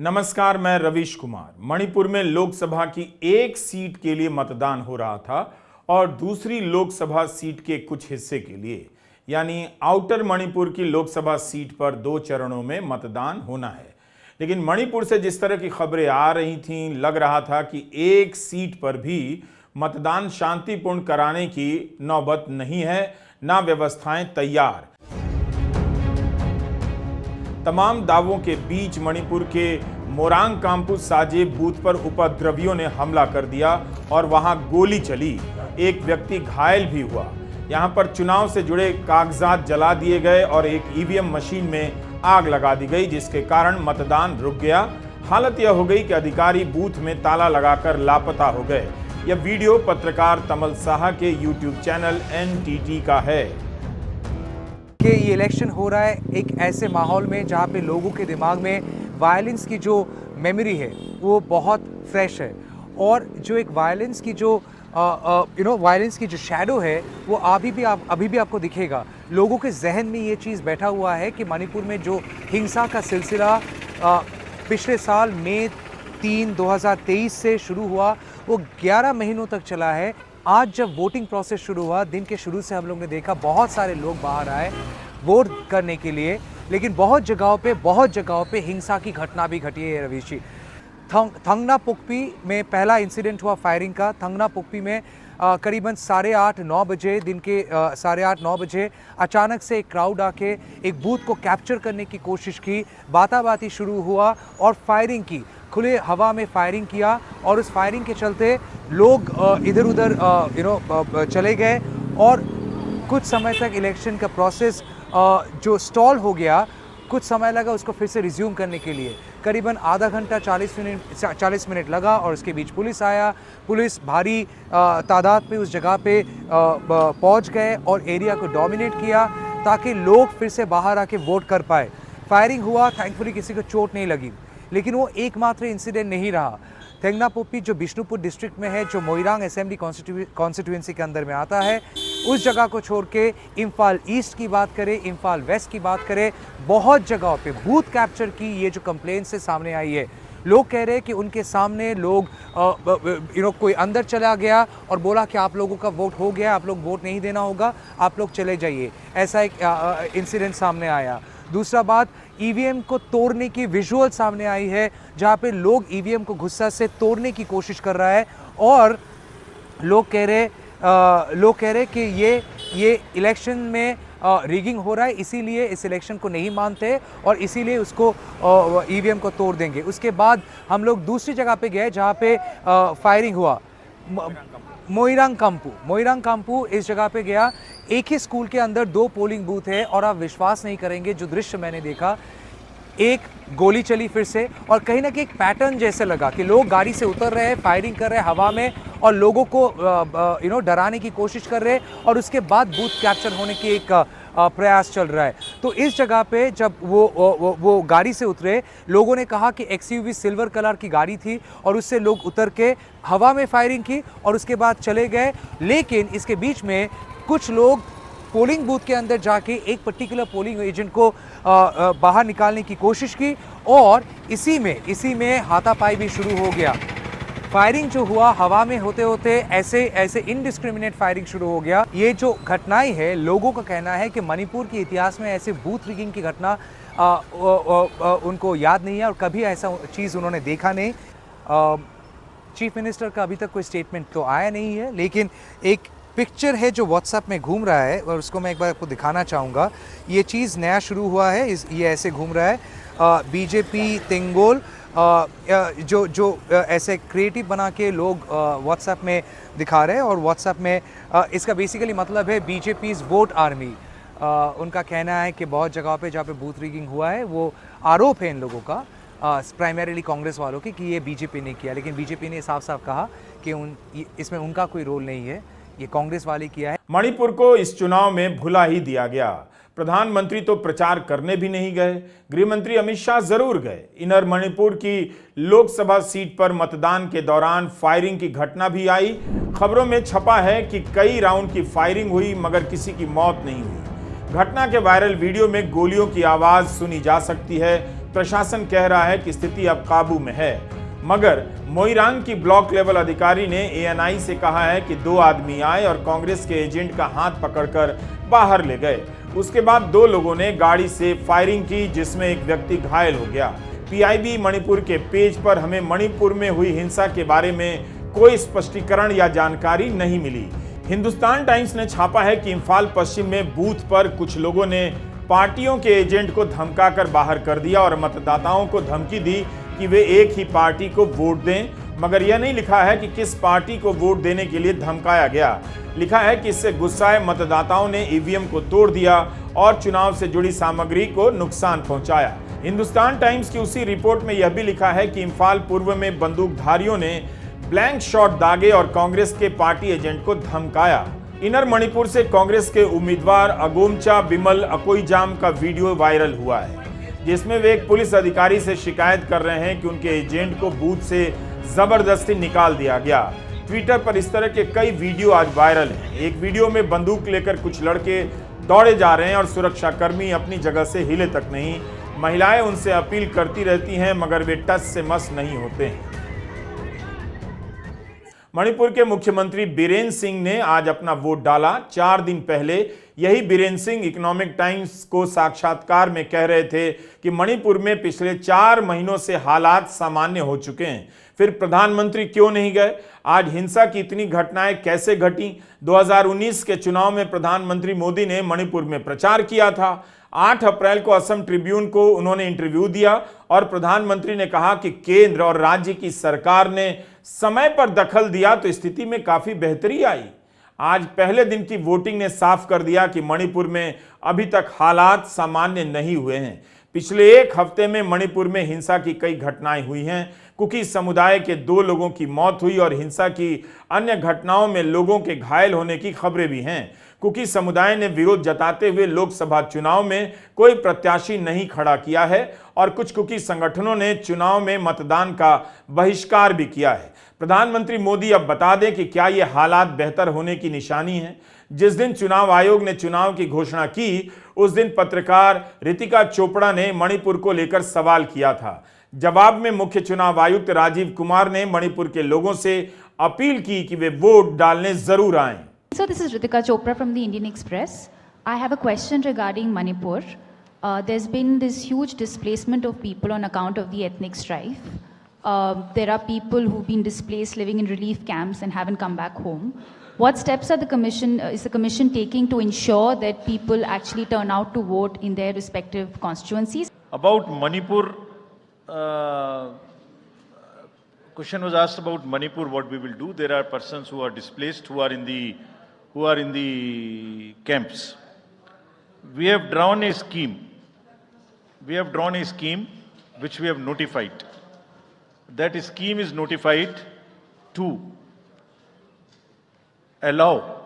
नमस्कार, मैं रवीश कुमार। मणिपुर में लोकसभा की एक सीट के लिए मतदान हो रहा था और दूसरी लोकसभा सीट के कुछ हिस्से के लिए, यानी आउटर मणिपुर की लोकसभा सीट पर 2 चरणों में मतदान होना है। लेकिन मणिपुर से जिस तरह की खबरें आ रही थीं, लग रहा था कि एक सीट पर भी मतदान शांतिपूर्ण कराने की नौबत नहीं है, ना व्यवस्थाएं तैयार। तमाम दावों के बीच मणिपुर के मोरांग काम्पू साजे बूथ पर उपद्रवियों ने हमला कर दिया और वहां गोली चली। एक व्यक्ति घायल भी हुआ। यहां पर चुनाव से जुड़े कागजात जला दिए गए और एक ईवीएम मशीन में आग लगा दी गई, जिसके कारण मतदान रुक गया। हालत यह हो गई कि अधिकारी बूथ में ताला लगाकर लापता हो गए। यह वीडियो पत्रकार तमल साहा के यूट्यूब चैनल NTT का है कि ये इलेक्शन हो रहा है एक ऐसे माहौल में जहाँ पे लोगों के दिमाग में वायलेंस की जो मेमोरी है वो बहुत फ्रेश है, और जो एक वायलेंस की जो वायलेंस की जो शैडो है वो अभी भी आपको दिखेगा। लोगों के जहन में ये चीज़ बैठा हुआ है कि मणिपुर में जो हिंसा का सिलसिला पिछले साल मई 3, 2023 से शुरू हुआ वो 11 महीनों तक चला है। आज जब वोटिंग प्रोसेस शुरू हुआ, दिन के शुरू से हम लोग ने देखा बहुत सारे लोग बाहर आए वोट करने के लिए, लेकिन बहुत जगहों पे हिंसा की घटना भी घटी है। रवीश जी, थंगनापुक्पी में पहला इंसिडेंट हुआ फायरिंग का। थंगनापुक्पी में करीबन 8:30-9 बजे, दिन के 8:30-9 बजे अचानक से एक क्राउड आके एक बूथ को कैप्चर करने की कोशिश की। बाताबाती शुरू हुआ और फायरिंग की, खुले हवा में फायरिंग किया, और उस फायरिंग के चलते लोग इधर उधर चले गए और कुछ समय तक इलेक्शन का प्रोसेस जो स्टॉल हो गया, कुछ समय लगा उसको फिर से रिज्यूम करने के लिए। करीबन आधा घंटा 40 मिनट लगा और उसके बीच पुलिस आया। पुलिस भारी तादाद में उस जगह पे पहुंच गए और एरिया को डोमिनेट किया ताकि लोग फिर से बाहर आके वोट कर पाए। फायरिंग हुआ, थैंकफुली किसी को चोट नहीं लगी, लेकिन वो एकमात्र इंसिडेंट नहीं रहा। थंगनापुक्पी जो बिष्णुपुर डिस्ट्रिक्ट में है, जो मोइरांग असेंबली कॉन्स्टिट्यूएंसी के अंदर में आता है, उस जगह को छोड़ के इम्फाल ईस्ट की बात करें, इम्फाल वेस्ट की बात करें, बहुत जगहों पे बूथ कैप्चर की ये जो कंप्लेंट से सामने आई है। लोग कह रहे हैं कि उनके सामने लोग कोई अंदर चला गया और बोला कि आप लोगों का वोट हो गया, आप लोग वोट नहीं देना होगा, आप लोग चले जाइए। ऐसा एक इंसिडेंट सामने आया। दूसरा बात, ईवीएम को तोड़ने की विजुअल सामने आई है, जहां पे लोग ईवीएम को गुस्सा से तोड़ने की कोशिश कर रहा है, और लोग कह रहे कि ये इलेक्शन में रिगिंग हो रहा है, इसीलिए इस इलेक्शन को नहीं मानते और इसीलिए उसको ईवीएम को तोड़ देंगे। उसके बाद हम लोग दूसरी जगह पे गए जहां पे फायरिंग हुआ, मोइरांग काम्पू इस जगह पे गया। एक ही स्कूल के अंदर 2 पोलिंग बूथ है, और आप विश्वास नहीं करेंगे जो दृश्य मैंने देखा। एक गोली चली फिर से, और कहीं ना कहीं एक पैटर्न जैसे लगा कि लोग गाड़ी से उतर रहे हैं, फायरिंग कर रहे हैं हवा में, और लोगों को डराने की कोशिश कर रहे हैं, और उसके बाद बूथ कैप्चर होने की एक प्रयास चल रहा है। तो इस जगह पे जब वो गाड़ी से उतरे, लोगों ने कहा कि XUV सिल्वर कलर की गाड़ी थी, और उससे लोग उतर के हवा में फायरिंग की और उसके बाद चले गए। लेकिन इसके बीच में कुछ लोग पोलिंग बूथ के अंदर जाके एक पर्टिकुलर पोलिंग एजेंट को बाहर निकालने की कोशिश की, और इसी में हाथापाई भी शुरू हो गया। फायरिंग जो हुआ हवा में होते होते ऐसे इनडिस्क्रिमिनेट फायरिंग शुरू हो गया। ये जो घटनाएं है, लोगों का कहना है कि मणिपुर के इतिहास में ऐसे बूथ रिगिंग की घटना उनको याद नहीं है, और कभी ऐसा चीज़ उन्होंने देखा नहीं। चीफ मिनिस्टर का अभी तक कोई स्टेटमेंट तो आया नहीं है, लेकिन एक पिक्चर है जो व्हाट्सएप में घूम रहा है, और उसको मैं एक बार आपको दिखाना चाहूँगा। ये चीज़ नया शुरू हुआ है, ये ऐसे घूम रहा है। बीजेपी तेंगोल जो ऐसे क्रिएटिव बना के लोग व्हाट्सएप में दिखा रहे हैं, और व्हाट्सएप में इसका बेसिकली मतलब है बीजेपीज़ वोट आर्मी। उनका कहना है कि बहुत जगह पे जहाँ पे बूथ रिगिंग हुआ है, वो आरोप है इन लोगों का, प्राइमरीली कांग्रेस वालों की, कि ये बीजेपी ने किया। लेकिन बीजेपी ने साफ साफ कहा कि इसमें उनका कोई रोल नहीं है, ये कांग्रेस वाले किया है। मणिपुर को इस चुनाव में भुला ही दिया गया। प्रधानमंत्री तो प्रचार करने भी नहीं गए, गृह मंत्री अमित शाह जरूर गए। इनर मणिपुर की लोकसभा सीट पर मतदान के दौरान फायरिंग की घटना भी आई। खबरों में छपा है कि कई राउंड की फायरिंग हुई, मगर किसी की मौत नहीं हुई। घटना के वायरल वीडियो में गोलियों की आवाज सुनी जा सकती है। प्रशासन कह रहा है कि स्थिति अब काबू में है, मगर मोइरांग की ब्लॉक लेवल अधिकारी ने एएनआई से कहा है कि 2 आदमी आए और कांग्रेस के एजेंट का हाथ पकड़कर बाहर ले गए। उसके बाद 2 लोगों ने गाड़ी से फायरिंग की, जिसमें एक व्यक्ति घायल हो गया। पीआईबी मणिपुर के पेज पर हमें मणिपुर में हुई हिंसा के बारे में कोई स्पष्टीकरण या जानकारी नहीं मिली। हिंदुस्तान टाइम्स ने छापा है कि इम्फाल पश्चिम में बूथ पर कुछ लोगों ने पार्टियों के एजेंट को धमकाकर बाहर कर दिया और मतदाताओं को धमकी दी कि वे एक ही पार्टी को वोट दें, मगर यह नहीं लिखा है कि किस पार्टी को वोट देने के लिए धमकाया गया। लिखा है कि इससे गुस्साए मतदाताओं ने ईवीएम को तोड़ दिया और चुनाव से जुड़ी सामग्री को नुकसान पहुंचाया। हिंदुस्तान टाइम्स की उसी रिपोर्ट में यह भी लिखा है कि इम्फाल पूर्व में बंदूकधारियों ने ब्लैंक शॉट दागे और कांग्रेस के पार्टी एजेंट को धमकाया। इनर मणिपुर से कांग्रेस के उम्मीदवार अगोमचा बिमल अकोईजाम का वीडियो वायरल हुआ है, जिसमें वे एक पुलिस अधिकारी से शिकायत कर रहे हैं कि उनके एजेंट को बूथ से जबरदस्ती निकाल दिया गया। ट्विटर पर इस तरह के कई वीडियो आज वायरल हैं। एक वीडियो में बंदूक लेकर कुछ लड़के दौड़े जा रहे हैं और सुरक्षाकर्मी अपनी जगह से हिले तक नहीं। महिलाएं उनसे अपील करती रहती हैं, मगर वे टस से मस नहीं होते हैं। मणिपुर के मुख्यमंत्री बीरेन सिंह ने आज अपना वोट डाला। 4 दिन पहले यही बीरेन सिंह इकोनॉमिक टाइम्स को साक्षात्कार में कह रहे थे कि मणिपुर में पिछले 4 महीनों से हालात सामान्य हो चुके हैं। फिर प्रधानमंत्री क्यों नहीं गए? आज हिंसा की इतनी घटनाएं कैसे घटी? 2019 के चुनाव में प्रधानमंत्री मोदी ने मणिपुर में प्रचार किया था। 8 अप्रैल को असम ट्रिब्यून को उन्होंने इंटरव्यू दिया और प्रधानमंत्री ने कहा कि केंद्र और राज्य की सरकार ने समय पर दखल दिया तो स्थिति में काफी बेहतरी आई। आज पहले दिन की वोटिंग ने साफ कर दिया कि मणिपुर में अभी तक हालात सामान्य नहीं हुए हैं। पिछले 1 हफ्ते में मणिपुर में हिंसा की कई घटनाएं हुई हैं। कुकी समुदाय के 2 लोगों की मौत हुई और हिंसा की अन्य घटनाओं में लोगों के घायल होने की खबरें भी हैं। कुकी समुदाय ने विरोध जताते हुए लोकसभा चुनाव में कोई प्रत्याशी नहीं खड़ा किया है और कुछ कुकी संगठनों ने चुनाव में मतदान का बहिष्कार भी किया है। प्रधानमंत्री मोदी अब बता दें कि क्या ये हालात बेहतर होने की निशानी है? जिस दिन चुनाव आयोग ने चुनाव की घोषणा की, उस दिन पत्रकार रितिका चोपड़ा ने मणिपुर को लेकर सवाल किया था। जवाब में मुख्य चुनाव आयुक्त राजीव कुमार ने मणिपुर के लोगों से अपील की कि वे वोट डालने जरूर आएं। So this is Ritika Chopra from the Indian Express. I have a question regarding Manipur. There's been this huge displacement of people on account of the ethnic strife. There are people who've been displaced living in relief camps and haven't come back home. What steps are is the commission taking to ensure that people actually turn out to vote in their respective constituencies? About Manipur, question was asked about Manipur, what we will do. There are persons who are displaced, who are in the camps. We have drawn a scheme. Which we have notified. That scheme is notified to allow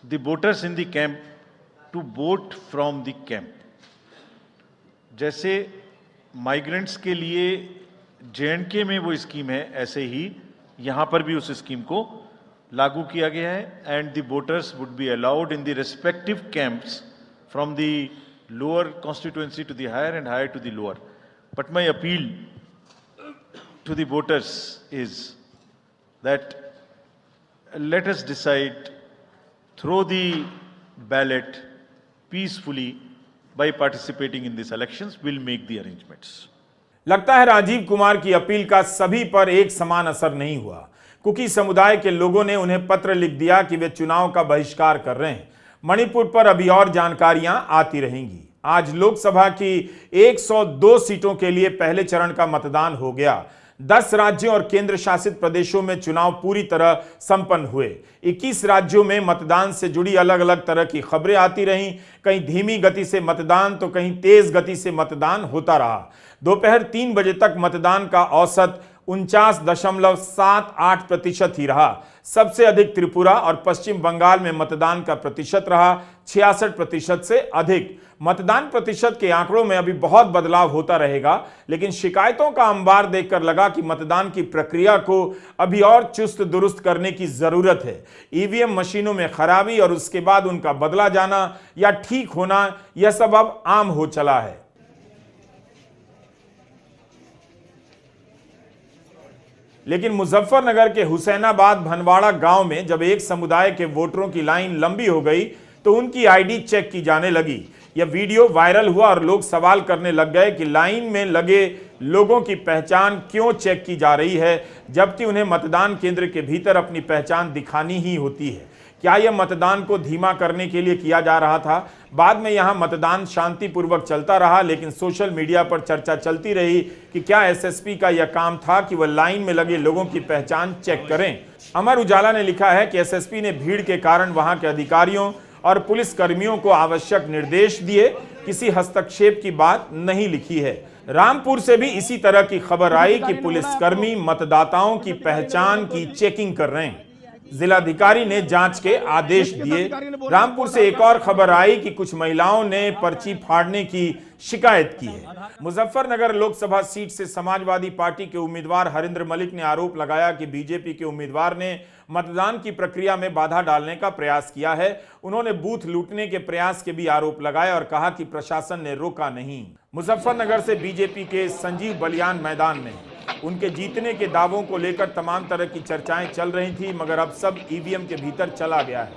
the voters in the camp to vote from the camp. जैसे migrants के लिए JNK में वो scheme है, ऐसे ही यहाँ पर भी उस स्कीम को लागू किया गया है। And the voters would be allowed in the respective camps from the lower constituency to the higher and higher to the lower. But my appeal to the voters is that let us decide through the ballot peacefully by participating in these elections. We'll make the arrangements. लगता है राजीव कुमार की appeal का सभी पर एक समान असर नहीं हुआ। कुकी समुदाय के लोगों ने उन्हें पत्र लिख दिया कि वे चुनाव का बहिष्कार कर रहे हैं। मणिपुर पर अभी और जानकारियां आती रहेंगी। आज लोकसभा की 102 सीटों के लिए पहले चरण का मतदान हो गया। 10 राज्यों और केंद्र शासित प्रदेशों में चुनाव पूरी तरह संपन्न हुए। 21 राज्यों में मतदान से जुड़ी अलग अलग तरह की खबरें आती रहीं। कहीं धीमी गति से मतदान तो कहीं तेज गति से मतदान होता रहा। दोपहर 3 बजे तक मतदान का औसत 49.78% ही रहा। सबसे अधिक त्रिपुरा और पश्चिम बंगाल में मतदान का प्रतिशत रहा 66% से अधिक। मतदान प्रतिशत के आंकड़ों में अभी बहुत बदलाव होता रहेगा, लेकिन शिकायतों का अंबार देखकर लगा कि मतदान की प्रक्रिया को अभी और चुस्त दुरुस्त करने की जरूरत है। ईवीएम मशीनों में खराबी और उसके बाद उनका बदला जाना या ठीक होना, यह सब अब आम हो चला है। लेकिन मुजफ्फरनगर के हुसैनाबाद भनवाड़ा गांव में जब एक समुदाय के वोटरों की लाइन लंबी हो गई तो उनकी आईडी चेक की जाने लगी। यह वीडियो वायरल हुआ और लोग सवाल करने लग गए कि लाइन में लगे लोगों की पहचान क्यों चेक की जा रही है, जबकि उन्हें मतदान केंद्र के भीतर अपनी पहचान दिखानी ही होती है। क्या यह मतदान को धीमा करने के लिए किया जा रहा था? बाद में यहां मतदान शांतिपूर्वक चलता रहा, लेकिन सोशल मीडिया पर चर्चा चलती रही कि क्या एसएसपी का यह काम था कि वह लाइन में लगे लोगों की पहचान चेक करें। अमर उजाला ने लिखा है कि एसएसपी ने भीड़ के कारण वहां के अधिकारियों और पुलिस कर्मियों को आवश्यक निर्देश दिए, किसी हस्तक्षेप की बात नहीं लिखी है। रामपुर से भी इसी तरह की खबर आई कि पुलिसकर्मी मतदाताओं की पहचान की चेकिंग कर रहे हैं। जिलाधिकारी ने जांच के आदेश दिए। रामपुर से एक और खबर आई कि कुछ महिलाओं ने पर्ची फाड़ने की शिकायत की है। मुजफ्फरनगर लोकसभा सीट से समाजवादी पार्टी के उम्मीदवार हरिंद्र मलिक ने आरोप लगाया कि बीजेपी के उम्मीदवार ने मतदान की प्रक्रिया में बाधा डालने का प्रयास किया है। उन्होंने बूथ लूटने के प्रयास के भी आरोप लगाए और कहा कि प्रशासन ने रोका नहीं। मुजफ्फरनगर से बीजेपी के संजीव बलियान मैदान में, उनके जीतने के दावों को लेकर तमाम तरह की चर्चाएं चल रही थी, मगर अब सब ईवीएम के भीतर चला गया है।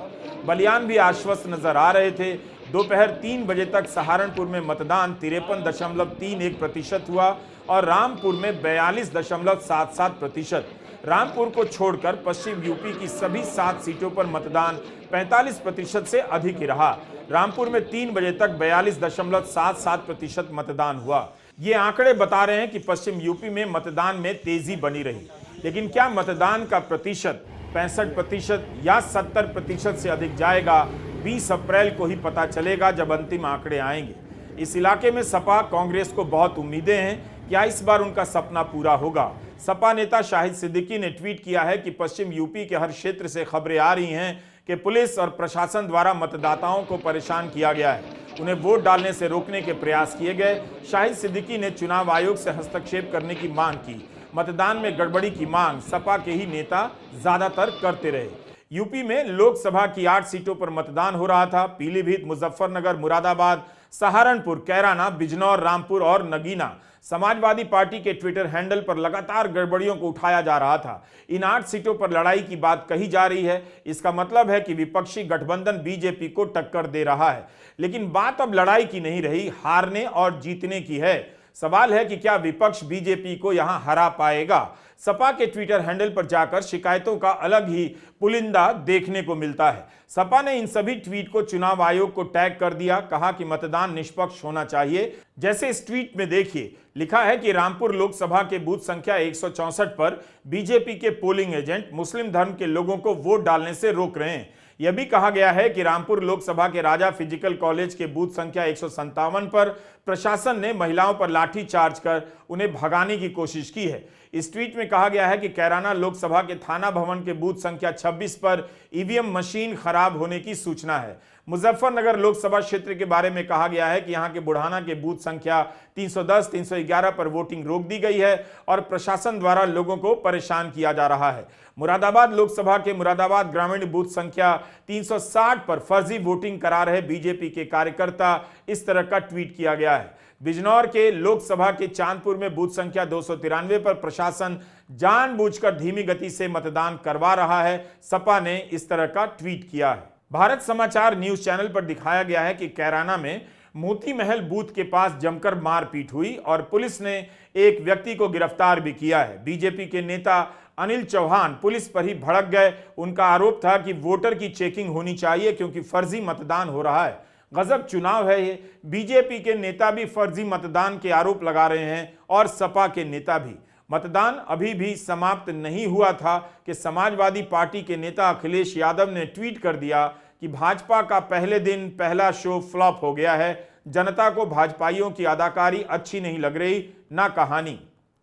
बलियान भी आश्वस्त नजर आ रहे थे। दोपहर 3 बजे तक सहारनपुर में मतदान 53.31% हुआ और रामपुर में 42.77%। रामपुर को छोड़कर पश्चिम यूपी की सभी 7 सीटों पर मतदान 45% से अधिक ही रहा। रामपुर में 3 बजे तक 42.77% मतदान हुआ। ये आंकड़े बता रहे हैं कि पश्चिम यूपी में मतदान में तेजी बनी रही, लेकिन क्या मतदान का प्रतिशत 65% या 70% से अधिक जाएगा? 20 अप्रैल को ही पता चलेगा जब अंतिम आंकड़े आएंगे। इस इलाके में सपा कांग्रेस को बहुत उम्मीदें हैं। क्या इस बार उनका सपना पूरा होगा? सपा नेता शाहिद सिद्दीकी ने ट्वीट किया है कि पश्चिम यूपी के हर क्षेत्र से खबरें आ रही हैं कि पुलिस और प्रशासन द्वारा मतदाताओं को परेशान किया गया है, उन्हें वोट डालने से रोकने के प्रयास किए गए। शाहिद सिद्दीकी ने चुनाव आयोग से हस्तक्षेप करने की मांग की। मतदान में गड़बड़ी की मांग सपा के ही नेता ज्यादातर करते रहे। यूपी में लोकसभा की 8 सीटों पर मतदान हो रहा था। पीलीभीत, मुजफ्फरनगर, मुरादाबाद, सहारनपुर, कैराना, बिजनौर, रामपुर और नगीना। समाजवादी पार्टी के ट्विटर हैंडल पर लगातार गड़बड़ियों को उठाया जा रहा था। इन 8 सीटों पर लड़ाई की बात कही जा रही है। इसका मतलब है कि विपक्षी गठबंधन बीजेपी को टक्कर दे रहा है, लेकिन बात अब लड़ाई की नहीं रही, हारने और जीतने की है। सवाल है कि क्या विपक्ष बीजेपी को यहां हरा पाएगा? सपा के ट्विटर हैंडल पर जाकर शिकायतों का अलग ही पुलिंदा देखने को मिलता है। सपा ने इन सभी ट्वीट को चुनाव आयोग को टैग कर दिया, कहा कि मतदान निष्पक्ष होना चाहिए। जैसे इस ट्वीट में देखिए, लिखा है कि रामपुर लोकसभा के बूथ संख्या 164 पर बीजेपी के पोलिंग एजेंट मुस्लिम धर्म के लोगों को वोट डालने से रोक रहे हैं। यह भी कहा गया है कि रामपुर लोकसभा के राजा फिजिकल कॉलेज के बूथ संख्या 157 पर प्रशासन ने महिलाओं पर लाठी चार्ज कर उन्हें भगाने की कोशिश की है। इस ट्वीट में कहा गया है कि कैराना लोकसभा के थाना भवन के बूथ संख्या 26 पर ईवीएम मशीन खराब होने की सूचना है। मुजफ्फरनगर लोकसभा क्षेत्र के बारे में कहा गया है कि यहां के बुढ़ाना के बूथ संख्या 310, 311 पर वोटिंग रोक दी गई है और प्रशासन द्वारा लोगों को परेशान किया जा रहा है। मुरादाबाद लोकसभा के मुरादाबाद ग्रामीण बूथ संख्या 360 पर फर्जी वोटिंग करा रहे बीजेपी के कार्यकर्ता, इस तरह का ट्वीट किया गया है। बिजनौर के लोकसभा के चांदपुर में बूथ संख्या 293 पर प्रशासन जानबूझकर धीमी गति से मतदान करवा रहा है। सपा ने इस तरह का ट्वीट किया है। भारत समाचार न्यूज चैनल पर दिखाया गया है कि कैराना में मोती महल बूथ के पास जमकर मारपीट हुई और पुलिस ने एक व्यक्ति को गिरफ्तार भी किया है। बीजेपी के नेता अनिल चौहान पुलिस पर ही भड़क गए। उनका आरोप था कि वोटर की चेकिंग होनी चाहिए क्योंकि फर्जी मतदान हो रहा है। गजब चुनाव है ये। बीजेपी के नेता भी फर्जी मतदान के आरोप लगा रहे हैं और सपा के नेता भी। मतदान अभी भी समाप्त नहीं हुआ था कि समाजवादी पार्टी के नेता अखिलेश यादव ने ट्वीट कर दिया कि भाजपा का पहले दिन पहला शो फ्लॉप हो गया है। जनता को भाजपाइयों की अदाकारी अच्छी नहीं लग रही, ना कहानी।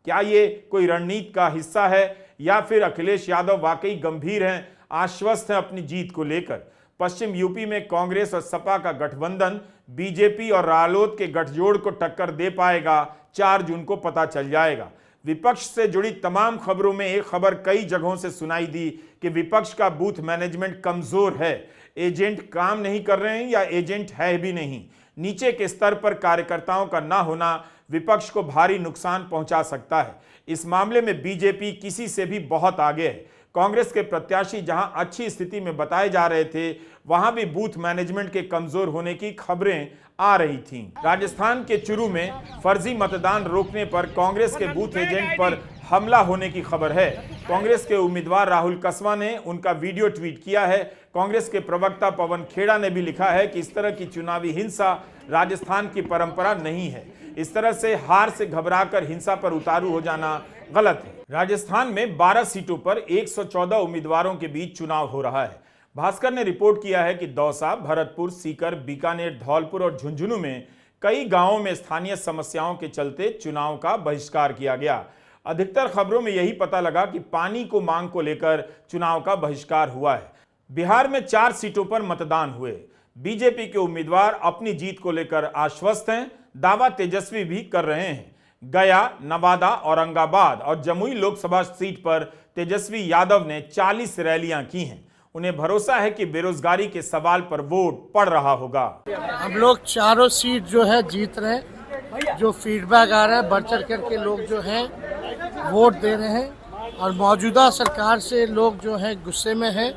क्या ये कोई रणनीति का हिस्सा है या फिर अखिलेश यादव वाकई गंभीर हैं, आश्वस्त हैं अपनी जीत को लेकर? पश्चिम यूपी में कांग्रेस और सपा का गठबंधन बीजेपी और रालोद के गठजोड़ को टक्कर दे पाएगा? 4 जून को पता चल जाएगा। विपक्ष से जुड़ी तमाम खबरों में एक खबर कई जगहों से सुनाई दी कि विपक्ष का बूथ मैनेजमेंट कमजोर है। एजेंट काम नहीं कर रहे हैं या एजेंट है भी नहीं। नीचे के स्तर पर कार्यकर्ताओं का ना होना विपक्ष को भारी नुकसान पहुंचा सकता है। इस मामले में बीजेपी किसी से भी बहुत आगे है। कांग्रेस के प्रत्याशी जहां अच्छी स्थिति में बताए जा रहे थे, वहां भी बूथ मैनेजमेंट के कमजोर होने की खबरें आ रही थीं। राजस्थान के चुरू में फर्जी मतदान रोकने पर कांग्रेस के बूथ एजेंट पर हमला होने की खबर है। कांग्रेस के उम्मीदवार राहुल कसवा ने उनका वीडियो ट्वीट किया है। कांग्रेस के प्रवक्ता पवन खेड़ा ने भी लिखा है कि इस तरह की चुनावी हिंसा राजस्थान की परंपरा नहीं है। इस तरह से हार से घबराकर हिंसा पर उतारू हो जाना गलत है। राजस्थान में 12 सीटों पर 114 उम्मीदवारों के बीच चुनाव हो रहा है। भास्कर ने रिपोर्ट किया है कि दौसा, भरतपुर, सीकर, बीकानेर, धौलपुर और झुंझुनू में कई गांवों में स्थानीय समस्याओं के चलते चुनाव का बहिष्कार किया गया। अधिकतर खबरों में यही पता लगा कि पानी को मांग को लेकर चुनाव का बहिष्कार हुआ है। बिहार में 4 सीटों पर मतदान हुए। बीजेपी के उम्मीदवार अपनी जीत को लेकर आश्वस्त हैं, दावा तेजस्वी भी कर रहे हैं। गया, नवादा, औरंगाबाद और जमुई लोकसभा सीट पर तेजस्वी यादव ने 40 रैलियां की हैं। उन्हें भरोसा है कि बेरोजगारी के सवाल पर वोट पड़ रहा होगा। हम लोग चारों सीट जो है जीत रहे हैं। जो फीडबैक आ रहा है, बढ़ चढ़ कर के लोग जो हैं वोट दे रहे हैं और मौजूदा सरकार से लोग जो हैं गुस्से में हैं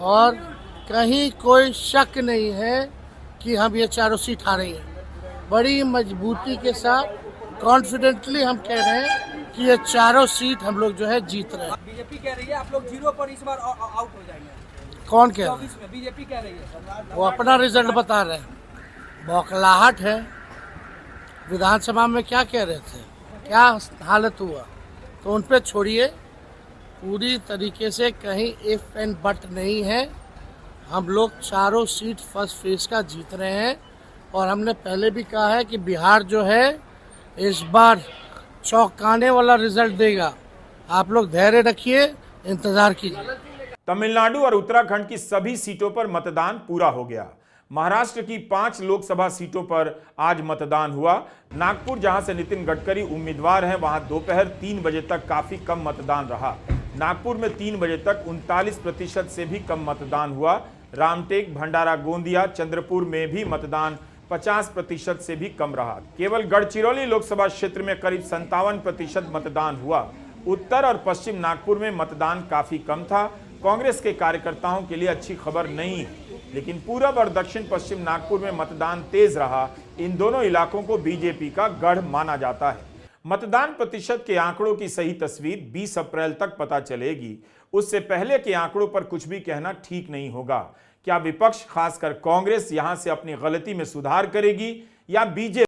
और कहीं कोई शक नहीं है कि हम ये चारों सीट हारेंगे। बड़ी मजबूती के साथ कॉन्फिडेंटली हम कह रहे हैं कि ये चारों सीट हम लोग जो है जीत रहे हैं। बीजेपी कह रही है आप लोग 0 पर इस बार आउट हो जाएंगे। कौन कह रहा है? 24 में बीजेपी कह रही है। वो अपना रिजल्ट बता रहे हैं। बौखलाहट है। विधानसभा में क्या कह रहे थे, क्या हालत हुआ, तो उन पे छोड़िए। पूरी तरीके से कहीं इफ एंड बट नहीं है। हम लोग चारों सीट फर्स्ट फेज का जीत रहे हैं और हमने पहले भी कहा है कि बिहार जो है इस बार चौंकाने वाला रिजल्ट देगा। आप लोग धैर्य रखिए, इंतजार कीजिए। तमिलनाडु और उत्तराखंड की सभी सीटों पर मतदान पूरा हो गया। महाराष्ट्र की 5 लोकसभा सीटों पर आज मतदान हुआ। नागपुर, जहां से नितिन गडकरी उम्मीदवार हैं, वहां दोपहर 3 बजे तक काफी कम मतदान रहा। नागपुर में 3 बजे तक 39% से भी कम मतदान हुआ। रामटेक, भंडारा, गोंदिया, चंद्रपुर में भी मतदान 50% से भी कम रहा। केवल गढ़चिरौली लोकसभा क्षेत्र में करीब 57% मतदान हुआ। उत्तर और पश्चिम नागपुर में मतदान काफी कम था। कांग्रेस के कार्यकर्ताओं के लिए अच्छी खबर नहीं है, लेकिन पूरब और दक्षिण पश्चिम नागपुर में मतदान तेज रहा। इन दोनों इलाकों को बीजेपी का गढ़ माना जाता है। मतदान प्रतिशत के आंकड़ों की सही तस्वीर 20 अप्रैल तक पता चलेगी। उससे पहले के आंकड़ों पर कुछ भी कहना ठीक नहीं होगा। क्या विपक्ष, खासकर कांग्रेस, यहां से अपनी गलती में सुधार करेगी या बीजेपी